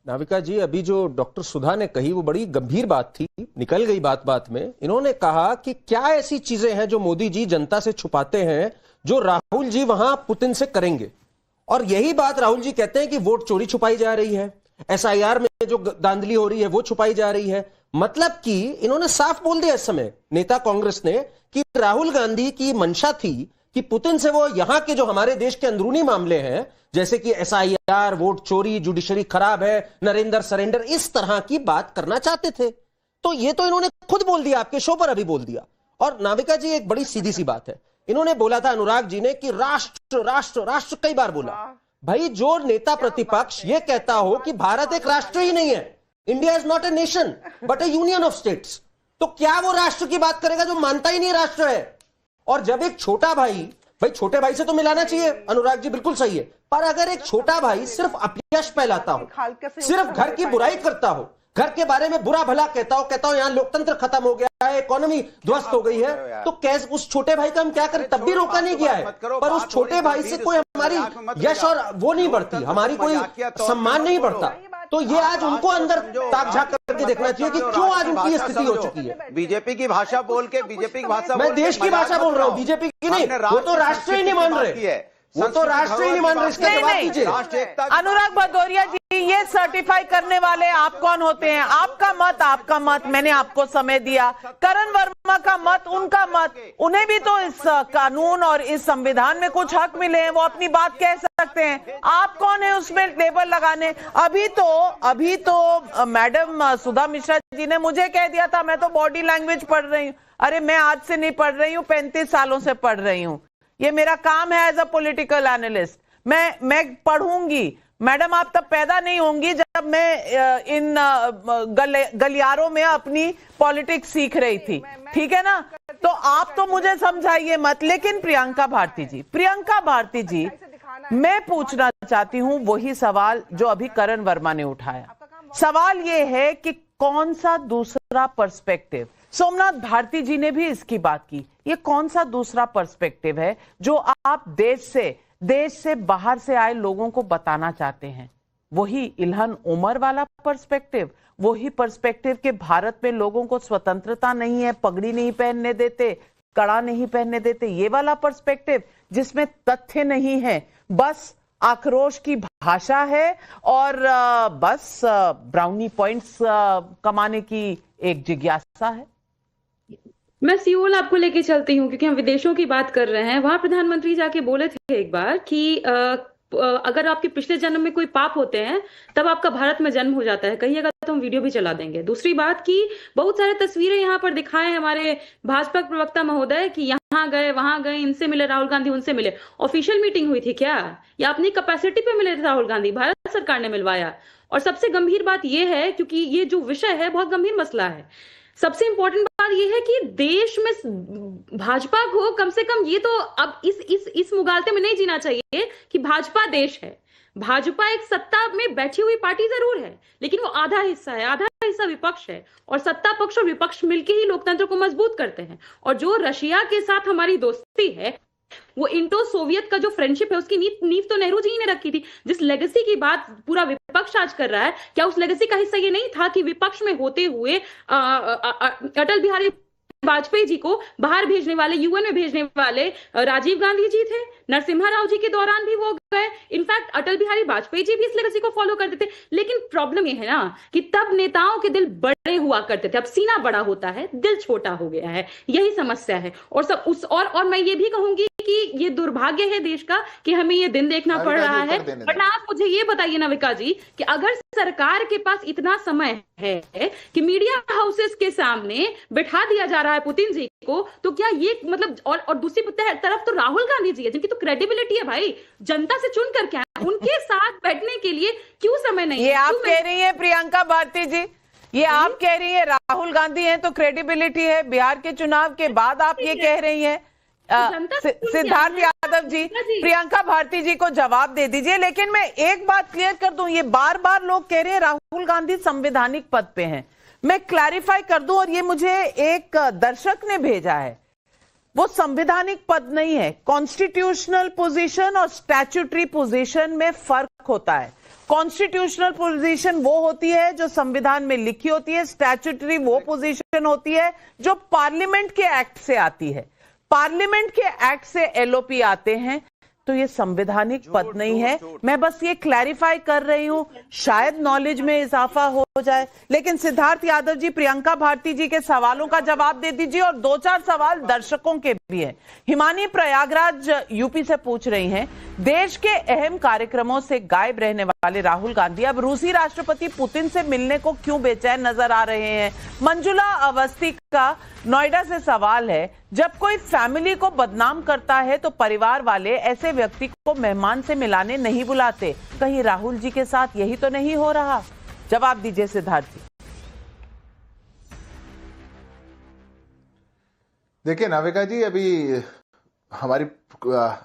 नाविका जी, अभी जो डॉक्टर सुधा ने कही वो बड़ी गंभीर बात थी, निकल गई बात में। इन्होंने कहा कि क्या ऐसी चीजें हैं जो मोदी जी जनता से छुपाते हैं जो राहुल जी वहां पुतिन से करेंगे। और यही बात राहुल जी कहते हैं कि वोट चोरी छुपाई जा रही है, एसआईआर में जो धांधली हो रही है वो छुपाई जा रही है। मतलब कि इन्होंने साफ बोल दिया इस समय नेता कांग्रेस ने कि राहुल गांधी की मंशा थी कि पुतिन से वो यहां के जो हमारे देश के अंदरूनी मामले हैं, जैसे कि एसआईआर, वोट चोरी, जुडिशरी खराब है, नरेंद्र सरेंडर, इस तरह की बात करना चाहते थे। तो ये तो इन्होंने खुद बोल दिया, आपके शो पर अभी बोल दिया। और नाविका जी, एक बड़ी सीधी सी बात है, इन्होंने बोला था अनुराग जी ने कि राष्ट्र राष्ट्र राष्ट्र कई बार बोला। भाई जो नेता प्रतिपक्ष ये कहता हो कि भारत एक राष्ट्र ही नहीं है, India is not a nation but A union of states, तो क्या वो राष्ट्र की बात करेगा जो मानता ही नहीं राष्ट्र है? और जब एक छोटा भाई छोटे भाई से तो मिलाना चाहिए, अनुराग जी बिल्कुल सही है, पर अगर एक छोटा भाई सिर्फ अपयश फैलाता हो, सिर्फ घर की बुराई करता हो, घर के बारे में बुरा भला कहता हो यहां लोकतंत्र खत्म हो गया है, इकोनॉमी ध्वस्त हो गई है, तो कैसे उस छोटे भाई का हम क्या करें? तब भी रोका नहीं गया है, पर उस छोटे भाई से कोई हमारी यश और वो नहीं बढ़ती, हमारी कोई सम्मान नहीं बढ़ता। तो ये आज उनको अंदर ताक झांक करके देखना चाहिए कि क्यों आज उनकी स्थिति हो चुकी है। बीजेपी की भाषा बोल के, बीजेपी की भाषा, मैं देश की भाषा बोल रहा हूँ, बीजेपी की नहीं। वो तो राष्ट्र ही नहीं मान रहे, वो तो राष्ट्र ही नहीं मान रहे। इसका जवाब दीजिए। अनुराग भदौरिया जी, ये सर्टिफाई करने वाले आप कौन होते हैं? आपका मत मैंने आपको समय दिया, करण वर्मा का मत उनका मत, उन्हें भी तो इस कानून और इस संविधान में कुछ हक मिले हैं, वो अपनी बात कह सकते हैं। आप कौन है उसमें लेबल लगाने? अभी तो मैडम सुधा मिश्रा जी ने मुझे कह दिया था मैं तो बॉडी लैंग्वेज पढ़ रही हूँ। अरे मैं आज से नहीं पढ़ रही हूँ, 35 सालों से पढ़ रही हूँ, ये मेरा काम है एज अ पॉलिटिकल एनालिस्ट। मैं पढ़ूंगी। मैडम आप तब पैदा नहीं होंगी जब मैं इन गलियारों में अपनी पॉलिटिक्स सीख रही थी, ठीक है ना? तो आप तो मुझे समझाइए मत, लेकिन प्रियंका भारती जी, मैं पूछना चाहती हूं वही सवाल जो अभी करण वर्मा ने उठाया। सवाल ये है कि कौन सा दूसरा पर्सपेक्टिव, सोमनाथ भारती जी ने भी इसकी बात की, ये कौन सा दूसरा पर्सपेक्टिव है जो आप देश से बाहर से आए लोगों को बताना चाहते हैं? वही इल्हन उमर वाला पर्सपेक्टिव, वही पर्सपेक्टिव कि भारत में लोगों को स्वतंत्रता नहीं है, पगड़ी नहीं पहनने देते, कड़ा नहीं पहनने देते, ये वाला पर्सपेक्टिव जिसमें तथ्य नहीं है, बस आक्रोश की भाषा है और बस ब्राउनी पॉइंट्स कमाने की एक जिज्ञासा है? मैं सियोल आपको लेके चलती हूँ, क्योंकि हम विदेशों की बात कर रहे हैं। वहां प्रधानमंत्री जाके बोले थे एक बार कि अगर आपके पिछले जन्म में कोई पाप होते हैं तब आपका भारत में जन्म हो जाता है, कहिएगा तो हम वीडियो भी चला देंगे। दूसरी बात की बहुत सारे तस्वीरें यहाँ पर दिखाए हमारे भाजपा प्रवक्ता महोदय कि यहाँ गए वहां गए, इनसे मिले राहुल गांधी, उनसे मिले। ऑफिशियल मीटिंग हुई थी क्या, या अपनी कैपेसिटी पे मिले थे राहुल गांधी? भारत सरकार ने मिलवाया। और सबसे गंभीर बात यह है, क्योंकि ये जो विषय है बहुत गंभीर मसला है, सबसे इंपॉर्टेंट बात यह है कि देश में भाजपा को कम से कम ये तो अब इस मुगालते में नहीं जीना चाहिए कि भाजपा देश है। भाजपा एक सत्ता में बैठी हुई पार्टी जरूर है, लेकिन वो आधा हिस्सा है, आधा हिस्सा विपक्ष है, और सत्ता पक्ष और विपक्ष मिलकर ही लोकतंत्र को मजबूत करते हैं। और जो रशिया के साथ हमारी दोस्ती है, वो इंडो सोवियत का जो फ्रेंडशिप है, उसकी नींव तो नेहरू जी ने रखी थी। जिस लेगेसी की बात पूरा विपक्ष आज कर रहा है, क्या उस लेगेसी का हिस्सा ये नहीं था कि विपक्ष में होते हुए अटल बिहारी वाजपेयी जी को बाहर भेजने वाले, यूएन में भेजने वाले राजीव गांधी जी थे, नरसिम्हा राव जी के दौरान भी वो गए। इनफैक्ट अटल बिहारी वाजपेयी जी भी इस लेगेसी को फॉलो करते थे। लेकिन प्रॉब्लम ये है ना कि तब नेताओं के दिल बड़े हुआ करते थे, अब सीना बड़ा होता है, दिल छोटा हो गया है, यही समस्या है। और सब उस और मैं ये भी कहूंगी कि ये दुर्भाग्य है देश का कि हमें ये दिन देखना पड़ रहा है। बट आप मुझे ये बताइए नाविका जी कि अगर सरकार के पास इतना समय है कि मीडिया हाउसेस के सामने बिठा दिया जा रहा है पुतिन जी को, तो क्या ये मतलब, और दूसरी तरफ तो राहुल गांधी जी है जिनकी तो क्रेडिबिलिटी है भाई, जनता से चुन करके आए, उनके साथ बैठने के लिए क्यों समय नहीं? ये आप कह रही है प्रियंका भारती जी, ये आप कह रही है राहुल गांधी है तो क्रेडिबिलिटी है, बिहार के चुनाव के बाद आप ये कह रही हैं? सिद्धार्थ यादव जी, प्रियंका भारती जी को जवाब दे दीजिए। लेकिन मैं एक बात क्लियर कर दूं, ये बार बार लोग कह रहे हैं राहुल गांधी संवैधानिक पद पे हैं, मैं क्लैरिफाई कर दूं, और ये मुझे एक दर्शक ने भेजा है, वो संवैधानिक पद नहीं है। कॉन्स्टिट्यूशनल पोजीशन और स्टैट्यूटरी पोजीशन में फर्क होता है। कॉन्स्टिट्यूशनल पोजीशन वो होती है जो संविधान में लिखी होती है, स्टैट्यूटरी वो पोजीशन होती है जो पार्लियामेंट के एक्ट से आती है। पार्लियामेंट के एक्ट से एलओपी आते हैं, तो ये संवैधानिक पद नहीं है। मैं बस ये क्लैरिफाई कर रही हूं, शायद नॉलेज में इजाफा हो जाए। लेकिन सिद्धार्थ यादव जी, प्रियंका भारती जी के सवालों का जवाब दे दीजिए, और 2-4 सवाल दर्शकों के भी हैं। हिमानी प्रयागराज यूपी से पूछ रही हैं, देश के अहम कार्यक्रमों से गायब रहने वाले राहुल गांधी अब रूसी राष्ट्रपति पुतिन से मिलने को क्यों बेचैन नजर आ रहे हैं? मंजुला अवस्थी का नोएडा से सवाल है, जब कोई फैमिली को बदनाम करता है तो परिवार वाले ऐसे व्यक्ति को मेहमान से मिलाने नहीं बुलाते, कहीं राहुल जी के साथ यही तो नहीं हो रहा? जवाब दीजिए सिद्धार्थ जी। देखिए नाविका जी, अभी हमारी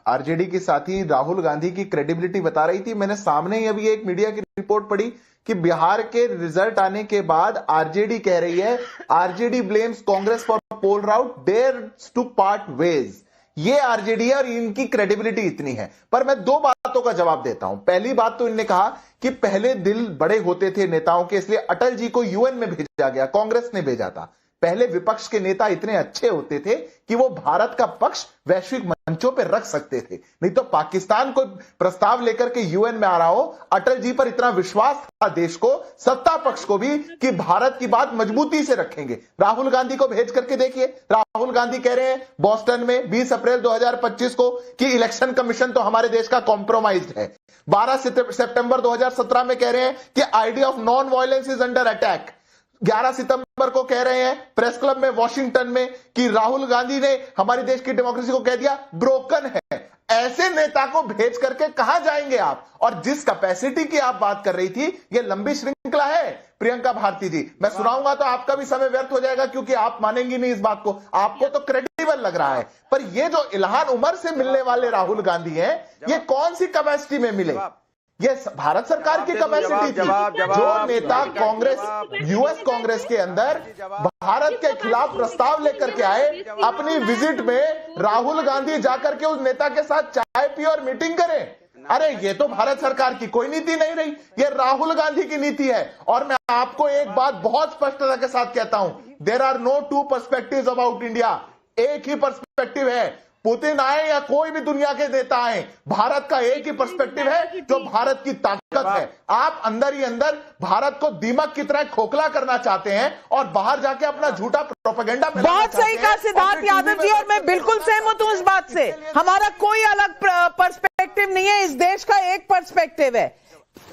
आरजेडी की साथी राहुल गांधी की क्रेडिबिलिटी बता रही थी। मैंने सामने ही अभी एक मीडिया की रिपोर्ट पढ़ी कि बिहार के रिजल्ट आने के बाद आरजेडी कह रही है, RJD blames Congress for poll rout, dares to part ways. ये आरजेडी है और इनकी क्रेडिबिलिटी इतनी है। पर मैं 2 बातों का जवाब देता हूं। पहली बात तो इन्होंने कहा कि पहले दिल बड़े होते थे नेताओं के, इसलिए अटल जी को यूएन में भेजा गया, कांग्रेस ने भेजा था। पहले विपक्ष के नेता इतने अच्छे होते थे कि वो भारत का पक्ष वैश्विक मंचों पर रख सकते थे, नहीं तो पाकिस्तान को प्रस्ताव लेकर के यूएन में आ रहा हो, अटल जी पर इतना विश्वास था देश को, सत्ता पक्ष को भी, कि भारत की बात मजबूती से रखेंगे। राहुल गांधी को भेज करके देखिए, राहुल गांधी कह रहे हैं बोस्टन में 20 अप्रैल 2025 को कि इलेक्शन कमीशन तो हमारे देश का कॉम्प्रोमाइज्ड है। 12 सितंबर 2017 में कह रहे हैं कि idea of non violence is under attack. 11 सितंबर को कह रहे हैं प्रेस क्लब में वॉशिंगटन में कि राहुल गांधी ने हमारे देश की डेमोक्रेसी को कह दिया ब्रोकन है। ऐसे नेता को भेज करके कहां जाएंगे आप? और जिस कैपेसिटी की आप बात कर रही थी, ये लंबी श्रृंखला है प्रियंका भारती जी। मैं सुनाऊंगा तो आपका भी समय व्यर्थ हो जाएगा, क्योंकि आप मानेंगी नहीं इस बात को। आपको तो क्रेडिबल लग रहा है, पर ये जो इल्हान उमर से मिलने वाले राहुल गांधी हैं, ये कौन सी कैपेसिटी में मिले? ये भारत सरकार की कैपेसिटी थी। जो नेता कांग्रेस, यूएस कांग्रेस के अंदर भारत के खिलाफ प्रस्ताव लेकर के आए, अपनी विजिट में राहुल गांधी जाकर के उस नेता के साथ चाय पिए और मीटिंग करें। अरे ये तो भारत सरकार की कोई नीति नहीं रही, ये राहुल गांधी की नीति है। और मैं आपको एक बात बहुत स्पष्टता के साथ कहता हूं, there are no two perspectives about India. एक ही पर्सपेक्टिव है, पुतिन आए या कोई भी दुनिया के नेता आए, भारत का एक ही पर्सपेक्टिव है, जो भारत की ताकत है। आप अंदर ही अंदर भारत को दीमक की तरह खोखला करना चाहते हैं और बाहर जाके अपना झूठा प्रोपेगेंडा बहुत सही कहा सिद्धार्थ यादव जी, और मैं बिल्कुल सहमत हूं इस बात से। हमारा कोई अलग पर्सपेक्टिव नहीं है, इस देश का एक पर्सपेक्टिव है,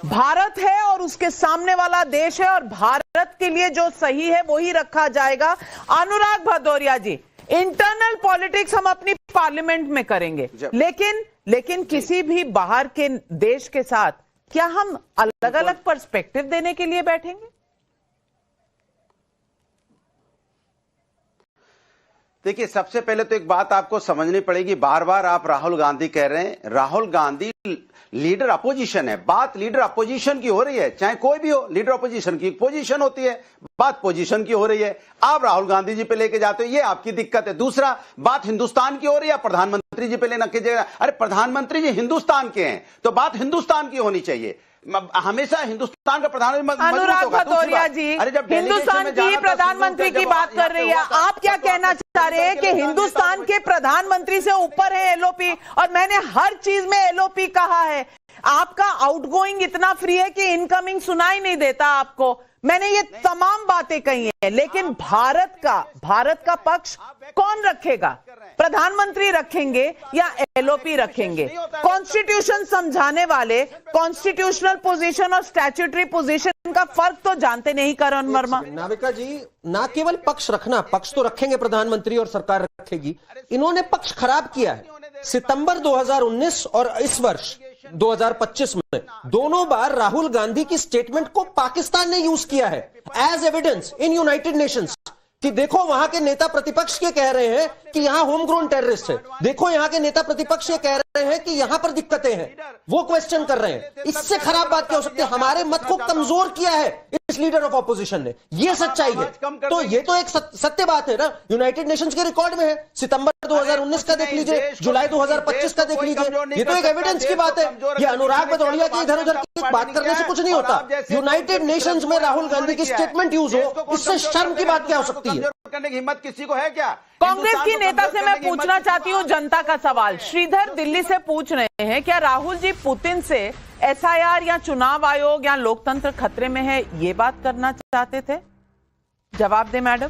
भारत है और उसके सामने वाला देश है, और भारत के लिए जो सही है वही रखा जाएगा। अनुराग भदौरिया जी, इंटरनल पॉलिटिक्स हम अपनी पार्लियामेंट में करेंगे, लेकिन किसी भी बाहर के देश के साथ क्या हम अलग अलग पर्सपेक्टिव देने के लिए बैठेंगे? देखिए, सबसे पहले तो एक बात आपको समझनी पड़ेगी, बार बार आप राहुल गांधी कह रहे हैं। राहुल गांधी लीडर अपोजिशन है, बात लीडर अपोजिशन की हो रही है, चाहे कोई भी हो, लीडर अपोजिशन की पोजीशन होती है, बात पोजीशन की हो रही है। आप राहुल गांधी जी पे लेके जाते हो, ये आपकी दिक्कत है। दूसरा, बात हिंदुस्तान की हो रही है, प्रधानमंत्री जी पे लेना कीजिएगा। अरे प्रधानमंत्री जी हिंदुस्तान के हैं, तो बात हिंदुस्तान की होनी चाहिए। हमेशा हिंदुस्तान का प्रधानमंत्री अनुराग भदौरिया जी हिंदुस्तान की प्रधानमंत्री की बात कर रही है, आप क्या कहना चाह रहे हैं कि हिंदुस्तान के प्रधानमंत्री से ऊपर है एलओपी? और मैंने हर चीज में एलओपी कहा है। आपका आउटगोइंग इतना फ्री है कि इनकमिंग सुनाई नहीं देता आपको। मैंने ये तमाम बातें कही हैं, लेकिन भारत का पक्ष कौन रखेगा? प्रधानमंत्री रखेंगे या एलओपी रखेंगे? कॉन्स्टिट्यूशन समझाने वाले कॉन्स्टिट्यूशनल पोजीशन और स्टैट्यूटरी पोजीशन का फर्क तो जानते नहीं करण वर्मा। नाविका जी, ना केवल पक्ष रखना, पक्ष तो रखेंगे प्रधानमंत्री और सरकार रखेगी, इन्होंने पक्ष खराब किया है। सितंबर 2019 और इस वर्ष 2025 में दोनों बार राहुल गांधी की स्टेटमेंट को पाकिस्तान ने यूज किया है as evidence in United Nations कि देखो वहां के नेता प्रतिपक्ष ये कह रहे हैं कि यहां होम ग्रोन टेररिस्ट है, देखो यहां के नेता प्रतिपक्ष ये कह रहे हैं कि यहां पर दिक्कतें हैं, वो क्वेश्चन कर रहे हैं। इससे खराब बात क्या हो सकती है? हमारे मत को कमजोर किया है इस लीडर ऑफ ऑपोजिशन ने, ये सच्चाई है। तो ये तो एक सत्य बात है ना, यूनाइटेड नेशंस के रिकॉर्ड में है। सितंबर 2019 का देख लीजिए, जुलाई 2025 का देख लीजिए, ये तो एक एविडेंस की बात है। ये अनुराग भदौरिया की इधर उधर की बात करने से कुछ नहीं होता। यूनाइटेड नेशंस में राहुल गांधी की स्टेटमेंट यूज हो, इससे शर्म की बात क्या हो सकती है? करने की हिम्मत किसी को है क्या? कांग्रेस की नेता से मैं पूछना चाहती हूं जनता का सवाल। श्रीधर दिल्ली से पूछ रहे हैं, क्या राहुल जी पुतिन से एसआईआर या चुनाव आयोग या लोकतंत्र खतरे में है, ये बात करना चाहते थे? जवाब दे मैडम।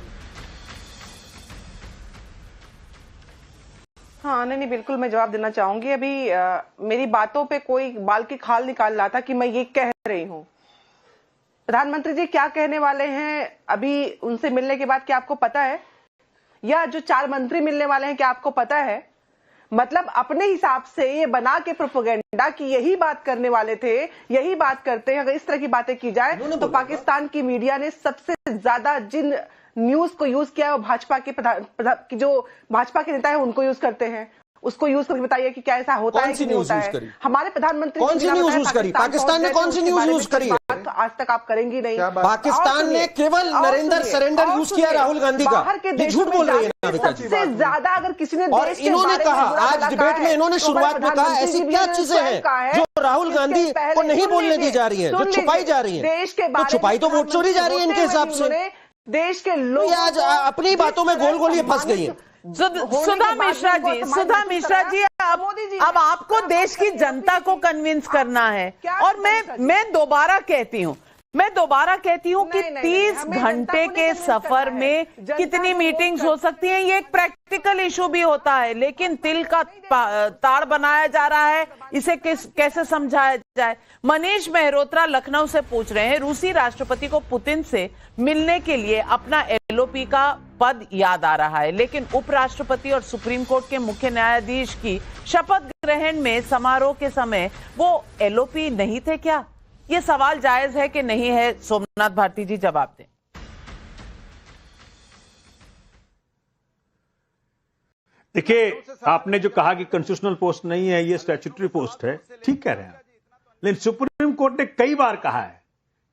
हाँ, नहीं, बिल्कुल मैं जवाब देना चाहूंगी। अभी मेरी बातों पे कोई बाल की खाल निकाल रहा था कि मैं ये कह रही हूँ। प्रधानमंत्री जी क्या कहने वाले हैं अभी उनसे मिलने के बाद, क्या आपको पता है? या जो 4 मंत्री मिलने वाले हैं, क्या आपको पता है? मतलब अपने हिसाब से ये बना के प्रोपेगेंडा कि यही बात करने वाले थे, यही बात करते हैं। अगर इस तरह की बातें की जाए तो पाकिस्तान की मीडिया ने सबसे ज्यादा जिन न्यूज को यूज किया है वो भाजपा के जो भाजपा के नेता है उनको यूज करते हैं। उसको यूज करके बताइए कि क्या ऐसा होता है कि नहीं होता है। हमारे प्रधानमंत्री कौन सी न्यूज यूज करी? पाकिस्तान ने कौन सी न्यूज यूज करी? आज तक आप करेंगी नहीं। पाकिस्तान ने केवल नरेंद्र सरेंडर यूज किया राहुल गांधी का। झूठ बोल रही है सबसे ज्यादा। अगर किसी ने और इन्होंने कहा, आज डिबेट में इन्होंने शुरुआत में कहा, ऐसी क्या चीजें हैं जो राहुल गांधी को नहीं बोलने दी जा रही है, जो छुपाई जा रही है? देश के तो छुपाई तो वोट चोरी जा रही है इनके हिसाब से। देश के लोग आज अपनी बातों में गोल गोल ये फंस गई है। सुधा मिश्रा जी, अब आपको देश की जनता को कन्विंस करना है। और मैं दोबारा कहती हूँ कि 30 घंटे के सफर में कितनी मीटिंग्स हो सकती हैं, ये एक प्रैक्टिकल इशू भी होता है। लेकिन तिल का ताड़ बनाया जा रहा है, इसे कैसे समझाया जाए? मनीष मेहरोत्रा लखनऊ से पूछ रहे हैं, रूसी राष्ट्रपति को पुतिन से मिलने के लिए अपना एलओपी का पद याद आ रहा है, लेकिन उपराष्ट्रपति और सुप्रीम कोर्ट के मुख्य न्यायाधीश की शपथ ग्रहण में समारोह के समय वो एलओपी नहीं थे क्या? ये सवाल जायज है कि नहीं है? सोमनाथ भारती जी जवाब दें। देखिए, आपने जो कहा कि कॉन्स्टिट्यूशनल पोस्ट नहीं है, ये स्टैट्यूटरी पोस्ट है, ठीक कह रहे हैं, लेकिन सुप्रीम कोर्ट ने कई बार कहा है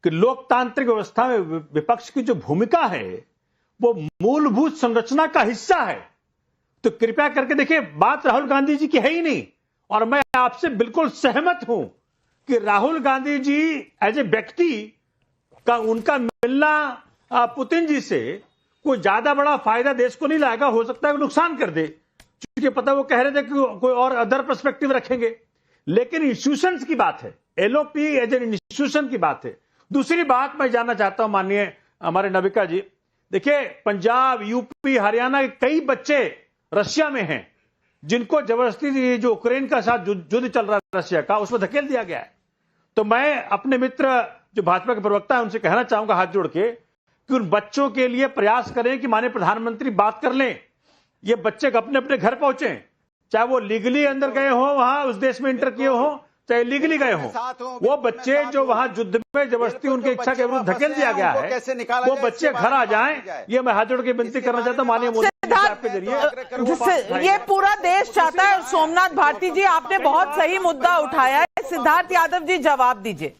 कि लोकतांत्रिक व्यवस्था में विपक्ष की जो भूमिका है वो मूलभूत संरचना का हिस्सा है। तो कृपया करके देखिए, बात राहुल गांधी जी की है ही नहीं, और मैं आपसे बिल्कुल सहमत हूं कि राहुल गांधी जी एज ए व्यक्ति का उनका मिलना पुतिन जी से कोई ज्यादा बड़ा फायदा देश को नहीं लाएगा, हो सकता है वो नुकसान कर दे, क्योंकि पता वो कह रहे थे कि कोई और अदर पर्सपेक्टिव रखेंगे। लेकिन इंस्टीट्यूशंस की बात है, एलओपी एज एन इंस्टीट्यूशन की बात है। दूसरी बात मैं जानना चाहता हूं माननीय हमारे नविका जी, देखिए पंजाब, यूपी, हरियाणा के कई बच्चे रशिया में हैं जिनको जबरदस्ती जो यूक्रेन का साथ युद्ध चल रहा है रशिया का, उसमें धकेल दिया गया है। तो मैं अपने मित्र जो भाजपा के प्रवक्ता है उनसे कहना चाहूंगा हाथ जोड़ के कि उन बच्चों के लिए प्रयास करें कि माननीय प्रधानमंत्री बात कर लें, ये बच्चे अपने अपने घर पहुंचे, चाहे वो लीगली अंदर गए हो, वहां उस देश में इंटर किए हो, चाहे लीगली गए हो। वो बच्चे जो वहां युद्ध में जबरदस्ती उनकी इच्छा के विरुद्ध धकेल दिया गया है, वो बच्चे घर आ जाएं, ये मैं हाथ जोड़ के विनती करना चाहता हूं माननीय मोदी के जरिए। ये पूरा देश चाहता है। सोमनाथ भारती जी, आपने बहुत सही मुद्दा उठाया है। सिद्धार्थ यादव जी जवाब दीजिए।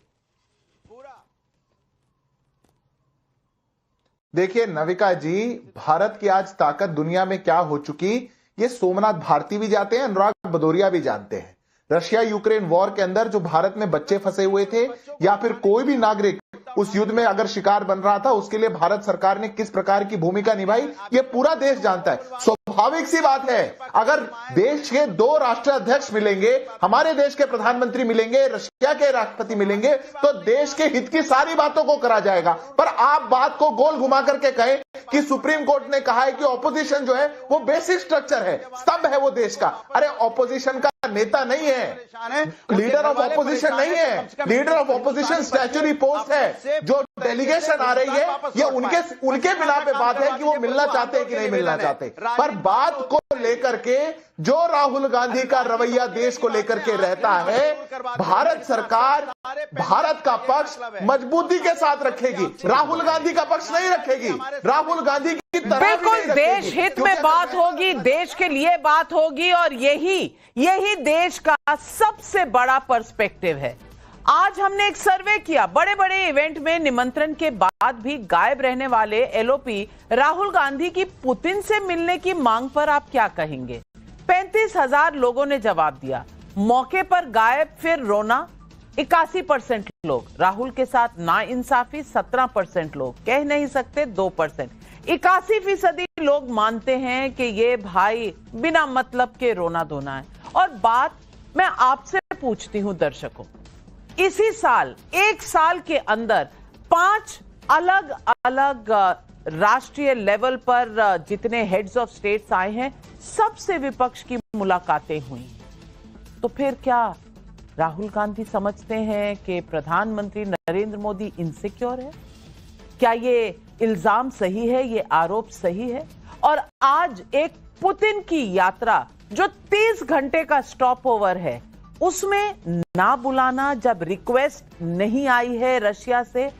देखिए नविका जी, भारत की आज ताकत दुनिया में क्या हो चुकी, ये सोमनाथ भारती भी जानते हैं, अनुराग भदौरिया भी जानते हैं। रशिया यूक्रेन वॉर के अंदर जो भारत में बच्चे फंसे हुए थे या फिर कोई भी नागरिक उस युद्ध में अगर शिकार बन रहा था, उसके लिए भारत सरकार ने किस प्रकार की भूमिका निभाई, ये पूरा देश जानता है। स्वाभाविक सी बात है, अगर देश के 2 राष्ट्राध्यक्ष मिलेंगे, हमारे देश के प्रधानमंत्री मिलेंगे, रशिया के राष्ट्रपति मिलेंगे, तो देश के हित की सारी बातों को करा जाएगा। पर आप बात को गोल घुमा करके कहें कि सुप्रीम कोर्ट ने कहा है कि ऑपोजिशन जो है वो बेसिक स्ट्रक्चर है, स्तंभ है वो देश का। अरे ऑपोजिशन का नेता नहीं है, लीडर ऑफ ऑपोजिशन नहीं है, leader of opposition statutory post है। जो डेलीगेशन आ रही है ये उनके बिना पे बात है कि वो मिलना चाहते हैं कि नहीं मिलना चाहते। पर बात को लेकर के जो राहुल गांधी का रवैया देश को लेकर के रहता है, भारत सरकार भारत का पक्ष मजबूती के साथ रखेगी, राहुल गांधी का पक्ष नहीं रखेगी। राहुल गांधी की तरफ बिल्कुल देश हित में बात होगी, देश के लिए बात होगी, और यही देश का सबसे बड़ा पर्सपेक्टिव है। आज हमने एक सर्वे किया, बड़े बड़े इवेंट में निमंत्रण के बाद भी गायब रहने वाले एलओपी राहुल गांधी की पुतिन से मिलने की मांग पर आप क्या कहेंगे? 35,000 लोगों ने जवाब दिया। मौके पर गायब फिर रोना 81% लोग, राहुल के साथ नाइंसाफी 17% लोग, कह नहीं सकते 2%। 81% लोग मानते हैं कि ये भाई बिना मतलब के रोना धोना है। और बात मैं आपसे पूछती हूं दर्शकों, इसी साल 1 साल के अंदर 5 अलग अलग राष्ट्रीय लेवल पर जितने हेड्स ऑफ स्टेट्स आए हैं, सबसे विपक्ष की मुलाकातें हुई। तो फिर क्या राहुल गांधी समझते हैं कि प्रधानमंत्री नरेंद्र मोदी इनसिक्योर है? क्या ये इल्जाम सही है, ये आरोप सही है? और आज एक पुतिन की यात्रा जो 30 घंटे का स्टॉप ओवर है, उसमें ना बुलाना, जब रिक्वेस्ट नहीं आई है रशिया से,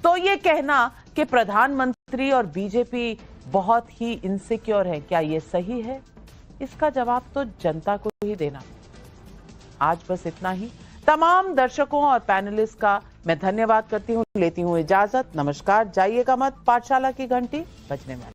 तो ये कहना कि प्रधानमंत्री और बीजेपी बहुत ही इनसिक्योर है, क्या ये सही है? इसका जवाब तो जनता को ही देना। आज बस इतना ही। तमाम दर्शकों और पैनलिस्ट का मैं धन्यवाद करती हूं, लेती हूं इजाजत। नमस्कार। जाइएगा मत, पाठशाला की घंटी बजने वाली।